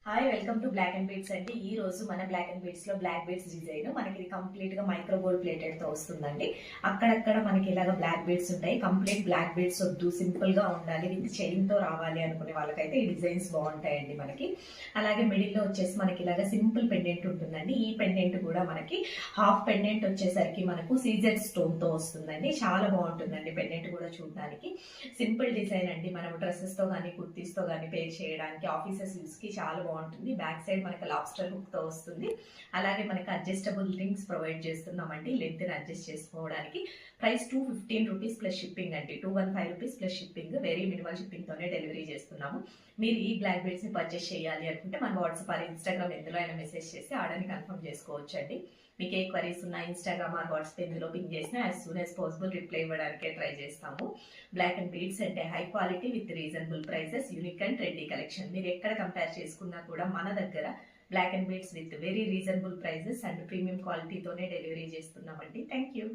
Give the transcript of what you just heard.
Hi, welcome to black and beads అండి. ఈ రోజు మన బ్లాక్ అండ్ బీడ్స్ లో బ్లాక్ బీడ్స్ డిజైన్ మనకి ఇది కంప్లీట్ గా మైక్రో గోల్డ్ ప్లేటెడ్ తో వస్తుందండి. అక్కడక్కడ మనకి ఇలాగ బ్లాక్ బీడ్స్ ఉంటాయి. కంప్లీట్ బ్లాక్ బీడ్స్ వద్దు, సింపుల్ గా ఉండాలి, విత్ చైన్ తో రావాలి అనుకునే వాళ్ళకైతే ఈ డిజైన్స్ బాగుంటాయండి మనకి. అలాగే మిడిల్ లో వచ్చేసి మనకి ఇలాగ సింపుల్ పెండెంట్ ఉంటుందండి. ఈ పెండెంట్ కూడా మనకి హాఫ్ పెండెంట్ వచ్చేసరికి మనకు సీజెడ్ స్టోన్ తో వస్తుందండి. చాలా బాగుంటుందండి పెండెంట్ కూడా చూడడానికి. సింపుల్ డిజైన్ అండి. మనం డ్రెస్సెస్ తో కానీ కుర్తీస్ తో కానీ పేర్ చేయడానికి, ఆఫీసెస్ యూస్ కి చాలా బాగుంటుంది. బ్యాక్ సైడ్ మనకి లాబ్స్టర్ హుక్ తో వస్తుంది. అలాగే మనకి అడ్జస్టబుల్ రింగ్స్ ప్రొవైడ్ చేస్తున్నామండి, లెంత్ అడ్జస్ట్ చేసుకోవడానికి. ప్రైస్ 215 రూపీస్ ప్లస్ షిప్పింగ్ అండి. 215 rupees plus shipping. Very minimal shipping తోనే డెలివరీ చేస్తున్నాము. మీరు ఈ బ్లాక్ బీడ్స్ ని పర్చేస్ చేయాలి అనుకుంటే మన వాట్సాప్ ఆర్ ఇన్స్టాగ్రామ్ ఎందులో అయినా మెసేజ్ చేసి ఆర్డర్ని కన్ఫర్మ్ చేసుకోవచ్చు అండి. మీకు ఏ క్వరీస్ ఉన్నా ఇన్స్టాగ్రామ్ ఆర్ వాట్సాప్ ఎందులో పింక్ చేసినా as soon as possible reply ఇవ్వడానికే ట్రై చేస్తాము. బ్లాక్ అండ్ బీడ్స్ అంటే high quality with reasonable prices, unique and trendy collection. మీరు ఎక్కడ కంపేర్ చేసుకున్నా కూడా మన దగ్గర black and beads with very reasonable prices and premium క్వాలిటీతోనే డెలివరీ చేస్తున్నామండి. Thank you.